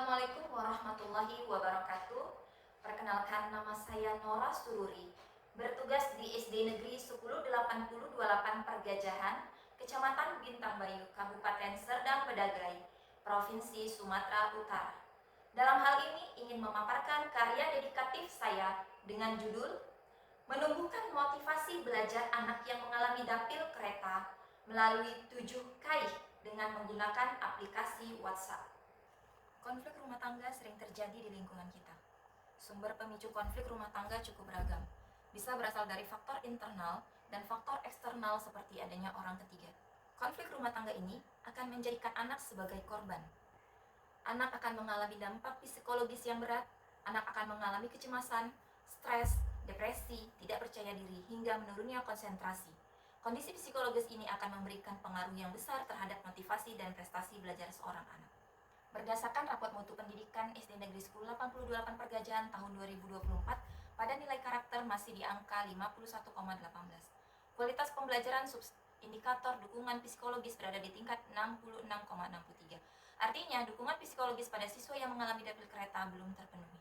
Assalamualaikum warahmatullahi wabarakatuh. Perkenalkan, nama saya Nora Sururi, bertugas di SD Negeri 108028 Pergajahan, Kecamatan Bintang Bayu, Kabupaten Serdang Bedagai, Provinsi Sumatera Utara. Dalam hal ini ingin memaparkan karya dedikatif saya dengan judul Menumbuhkan Motivasi Belajar Anak yang Mengalami Dapil Kereta melalui 7 KAI dengan menggunakan aplikasi WhatsApp. Konflik rumah tangga sering terjadi di lingkungan kita. Sumber pemicu konflik rumah tangga cukup beragam. Bisa berasal dari faktor internal dan faktor eksternal seperti adanya orang ketiga. Konflik rumah tangga ini akan menjadikan anak sebagai korban. Anak akan mengalami dampak psikologis yang berat, anak akan mengalami kecemasan, stres, depresi, tidak percaya diri, hingga menurunnya konsentrasi. Kondisi psikologis ini akan memberikan pengaruh yang besar terhadap motivasi dan prestasi belajar seorang anak. Berdasarkan raport mutu pendidikan SD Negeri 108028 Pergajahan tahun 2024, pada nilai karakter masih di angka 51,18. Kualitas pembelajaran indikator dukungan psikologis berada di tingkat 66,63. Artinya, dukungan psikologis pada siswa yang mengalami dapil kereta belum terpenuhi.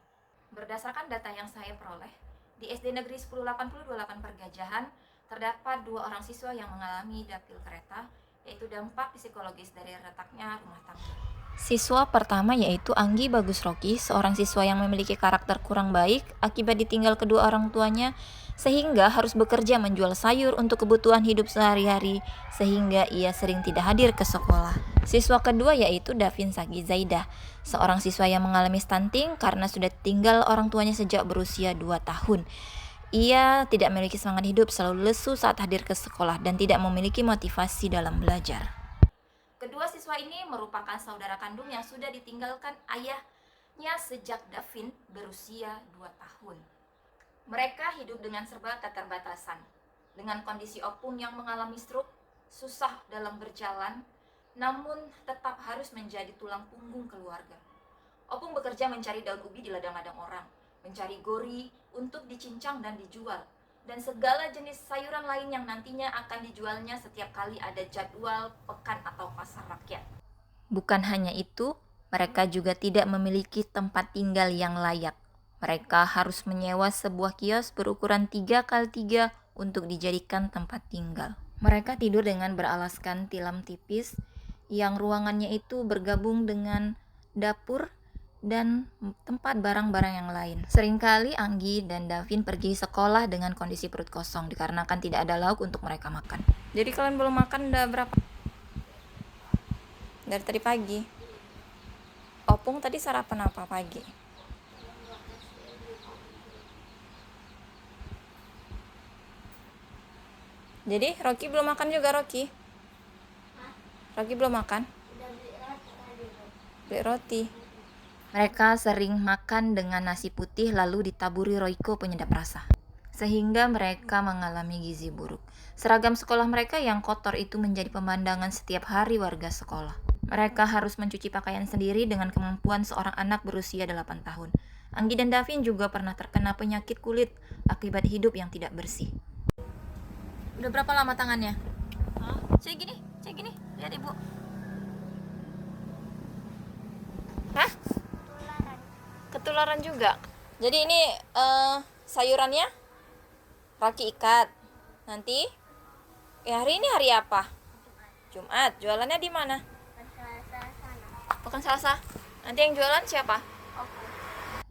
Berdasarkan data yang saya peroleh, di SD Negeri 108028 Pergajahan terdapat 2 orang siswa yang mengalami dapil kereta, yaitu dampak psikologis dari retaknya rumah tangga. Siswa pertama yaitu Anggi Bagus Rocky, seorang siswa yang memiliki karakter kurang baik akibat ditinggal kedua orang tuanya, sehingga harus bekerja menjual sayur untuk kebutuhan hidup sehari-hari, sehingga ia sering tidak hadir ke sekolah. Siswa kedua yaitu Davin Sagi Zaidah, seorang siswa yang mengalami stunting karena sudah tinggal orang tuanya sejak berusia 2 tahun. Ia tidak memiliki semangat hidup, selalu lesu saat hadir ke sekolah, dan tidak memiliki motivasi dalam belajar. Kedua siswa ini merupakan saudara kandung yang sudah ditinggalkan ayahnya sejak Davin berusia 2 tahun. Mereka hidup dengan serba keterbatasan. Dengan kondisi Opung yang mengalami stroke, susah dalam berjalan, namun tetap harus menjadi tulang punggung keluarga. Opung bekerja mencari daun ubi di ladang-ladang orang, mencari gori untuk dicincang dan dijual, dan segala jenis sayuran lain yang nantinya akan dijualnya setiap kali ada jadwal pekan atau pasar rakyat. Bukan hanya itu, mereka juga tidak memiliki tempat tinggal yang layak. Mereka harus menyewa sebuah kios berukuran 3x3 untuk dijadikan tempat tinggal. Mereka tidur dengan beralaskan tilam tipis yang ruangannya itu bergabung dengan dapur dan tempat barang-barang yang lain. Seringkali Anggi dan Davin pergi sekolah dengan kondisi perut kosong dikarenakan tidak ada lauk untuk mereka makan. Jadi kalian belum makan udah berapa? Dari tadi pagi. Opung tadi sarapan apa pagi? Jadi Rocky belum makan juga, Rocky? Rocky belum makan? Beli roti. Mereka sering makan dengan nasi putih lalu ditaburi Royco penyedap rasa, sehingga mereka mengalami gizi buruk. Seragam sekolah mereka yang kotor itu menjadi pemandangan setiap hari warga sekolah. Mereka harus mencuci pakaian sendiri dengan kemampuan seorang anak berusia 8 tahun. Anggi dan Davin juga pernah terkena penyakit kulit akibat hidup yang tidak bersih. Udah berapa lama tangannya? Cek gini, lihat ibu. Hah? Ketularan juga. Jadi ini sayurannya Raki ikat. Nanti hari ini hari apa? Jumat. Jualannya di mana? Bukan Selasa. Nanti yang jualan siapa?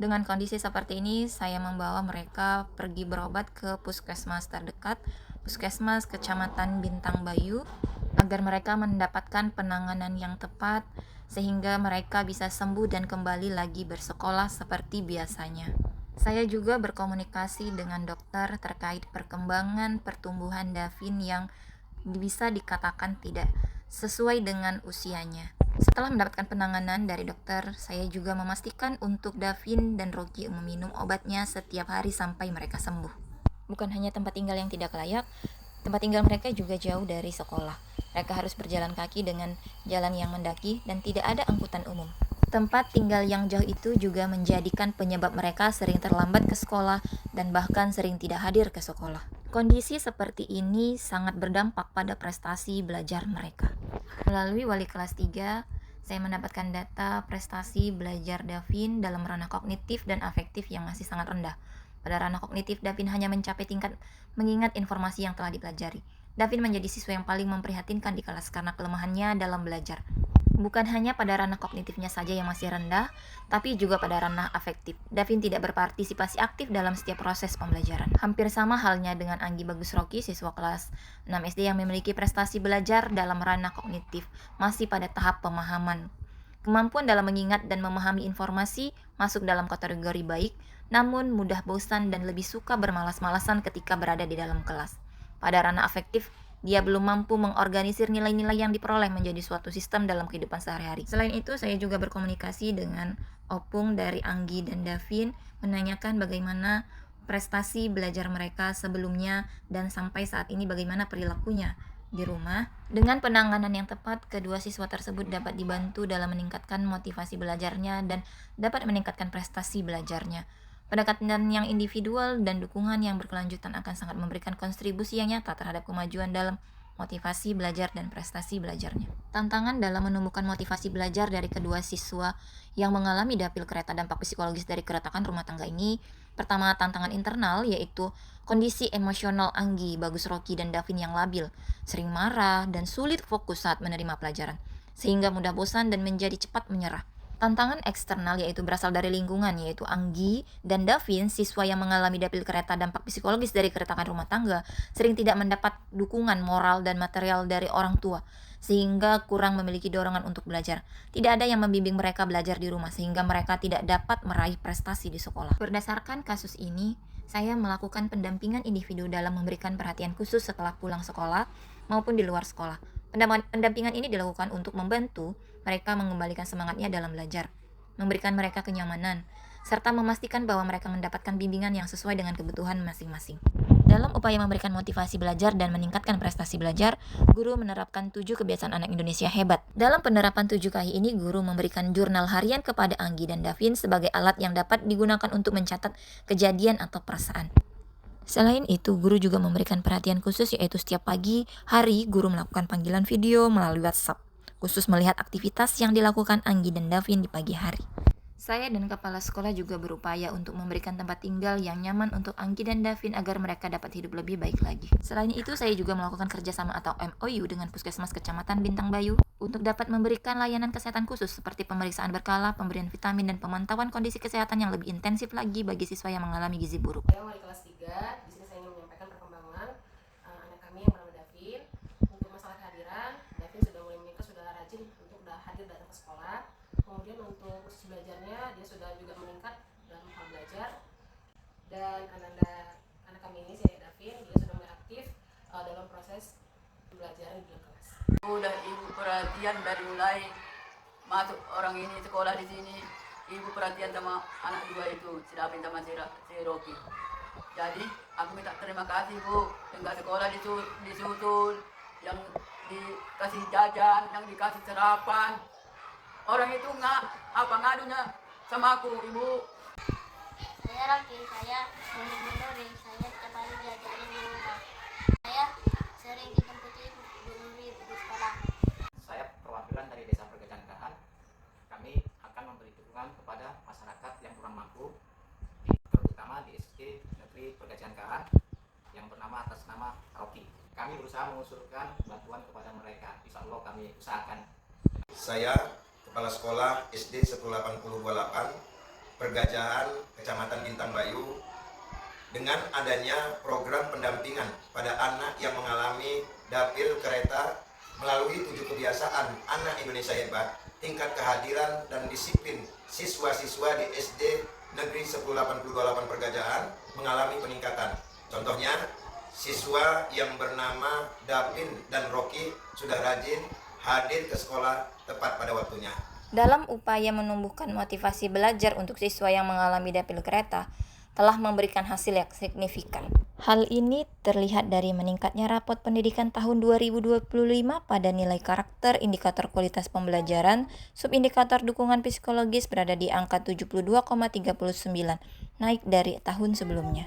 Dengan kondisi seperti ini, saya membawa mereka pergi berobat ke puskesmas terdekat, puskesmas Kecamatan Bintang Bayu, agar mereka mendapatkan penanganan yang tepat sehingga mereka bisa sembuh dan kembali lagi bersekolah seperti biasanya. Saya juga berkomunikasi dengan dokter terkait perkembangan pertumbuhan Davin yang bisa dikatakan tidak sesuai dengan usianya. Setelah mendapatkan penanganan dari dokter, saya juga memastikan untuk Davin dan Rocky meminum obatnya setiap hari sampai mereka sembuh. Bukan hanya tempat tinggal yang tidak layak, tempat tinggal mereka juga jauh dari sekolah. Mereka harus berjalan kaki dengan jalan yang mendaki dan tidak ada angkutan umum. Tempat tinggal yang jauh itu juga menjadikan penyebab mereka sering terlambat ke sekolah dan bahkan sering tidak hadir ke sekolah. Kondisi seperti ini sangat berdampak pada prestasi belajar mereka. Melalui wali kelas 3, Saya mendapatkan data prestasi belajar Davin dalam ranah kognitif dan afektif yang masih sangat rendah. Pada ranah kognitif, Davin hanya mencapai tingkat mengingat informasi yang telah dipelajari. Davin menjadi siswa yang paling memprihatinkan di kelas karena kelemahannya dalam belajar. Bukan hanya pada ranah kognitifnya saja yang masih rendah, tapi juga pada ranah afektif. Davin tidak berpartisipasi aktif dalam setiap proses pembelajaran. Hampir sama halnya dengan Anggi Bagus Rocky, siswa kelas 6 SD yang memiliki prestasi belajar dalam ranah kognitif, masih pada tahap pemahaman. Kemampuan dalam mengingat dan memahami informasi masuk dalam kategori baik, namun mudah bosan dan lebih suka bermalas-malasan ketika berada di dalam kelas. Pada ranah afektif, dia belum mampu mengorganisir nilai-nilai yang diperoleh menjadi suatu sistem dalam kehidupan sehari-hari. Selain itu, saya juga berkomunikasi dengan Opung dari Anggi dan Davin, menanyakan bagaimana prestasi belajar mereka sebelumnya dan sampai saat ini bagaimana perilakunya di rumah. Dengan penanganan yang tepat, kedua siswa tersebut dapat dibantu dalam meningkatkan motivasi belajarnya dan dapat meningkatkan prestasi belajarnya. Pendekatan yang individual dan dukungan yang berkelanjutan akan sangat memberikan kontribusi yang nyata terhadap kemajuan dalam motivasi belajar dan prestasi belajarnya. Tantangan dalam menumbuhkan motivasi belajar dari kedua siswa yang mengalami dapil kereta dampak psikologis dari keretakan rumah tangga ini, pertama tantangan internal yaitu kondisi emosional Anggi, Bagus Rocky, dan Davin yang labil, sering marah dan sulit fokus saat menerima pelajaran, sehingga mudah bosan dan menjadi cepat menyerah. Tantangan eksternal yaitu berasal dari lingkungan, yaitu Anggi dan Davin, siswa yang mengalami dapil kereta dampak psikologis dari keretakan rumah tangga, sering tidak mendapat dukungan moral dan material dari orang tua, sehingga kurang memiliki dorongan untuk belajar. Tidak ada yang membimbing mereka belajar di rumah, sehingga mereka tidak dapat meraih prestasi di sekolah. Berdasarkan kasus ini, saya melakukan pendampingan individu dalam memberikan perhatian khusus setelah pulang sekolah maupun di luar sekolah. Pendampingan ini dilakukan untuk membantu mereka mengembalikan semangatnya dalam belajar, memberikan mereka kenyamanan, serta memastikan bahwa mereka mendapatkan bimbingan yang sesuai dengan kebutuhan masing-masing. Dalam upaya memberikan motivasi belajar dan meningkatkan prestasi belajar, guru menerapkan 7 kebiasaan anak Indonesia hebat. Dalam penerapan 7K ini, guru memberikan jurnal harian kepada Anggi dan Davin sebagai alat yang dapat digunakan untuk mencatat kejadian atau perasaan. Selain itu, guru juga memberikan perhatian khusus, yaitu setiap pagi hari guru melakukan panggilan video melalui WhatsApp, khusus melihat aktivitas yang dilakukan Anggi dan Davin di pagi hari. Saya dan kepala sekolah juga berupaya untuk memberikan tempat tinggal yang nyaman untuk Anggi dan Davin agar mereka dapat hidup lebih baik lagi. Selain itu, saya juga melakukan kerjasama atau MOU dengan Puskesmas Kecamatan Bintang Bayu untuk dapat memberikan layanan kesehatan khusus seperti pemeriksaan berkala, pemberian vitamin, dan pemantauan kondisi kesehatan yang lebih intensif lagi bagi siswa yang mengalami gizi buruk. Saya wali kelas 3, di sini saya ingin menyampaikan perkembangan anak kami yang bernama Davin. Untuk masalah kehadiran, Davin sudah mulai meningkat, sudah rajin untuk hadir datang ke sekolah. Kemudian untuk khusus belajarnya, dia sudah juga meningkat dalam hal belajar. Dan anak kami ini, si Davin, dia sudah mulai aktif dalam proses pembelajaran di kelas. Udah ibu perhatian dari mulai masuk orang ini sekolah di sini. Ibu perhatian sama anak dua itu, si Davin sama si Rocky. Jadi aku minta terima kasih Bu, yang gak sekolah disusul, yang dikasih jajan, yang dikasih sarapan. Orang itu ngadunya sama aku, Ibu. Saya Rocky, saya mendori, saya setiap hari diajarin di rumah. Saya sering dijemput ibu di sekolah. Saya perwakilan dari Desa Pergejangkahan. Kami akan memberi dukungan kepada masyarakat yang kurang mampu, terutama di SD Negeri Pergejangkahan yang bernama atas nama Rocky. Kami berusaha mengusulkan bantuan kepada mereka. Insya Allah kami usahakan. Saya Kepala Sekolah SD 108028 Pergajahan Kecamatan Bintang Bayu. Dengan adanya program pendampingan pada anak yang mengalami dapil kereta melalui 7 kebiasaan anak Indonesia hebat, tingkat kehadiran dan disiplin siswa-siswa di SD Negeri 108028 Pergajahan mengalami peningkatan. Contohnya, siswa yang bernama Davin dan Rocky sudah rajin hadir ke sekolah tepat pada waktunya. Dalam upaya menumbuhkan motivasi belajar untuk siswa yang mengalami dapil kereta, telah memberikan hasil yang signifikan. Hal ini terlihat dari meningkatnya rapot pendidikan tahun 2025 pada nilai karakter, indikator kualitas pembelajaran, subindikator dukungan psikologis berada di angka 72,39, naik dari tahun sebelumnya.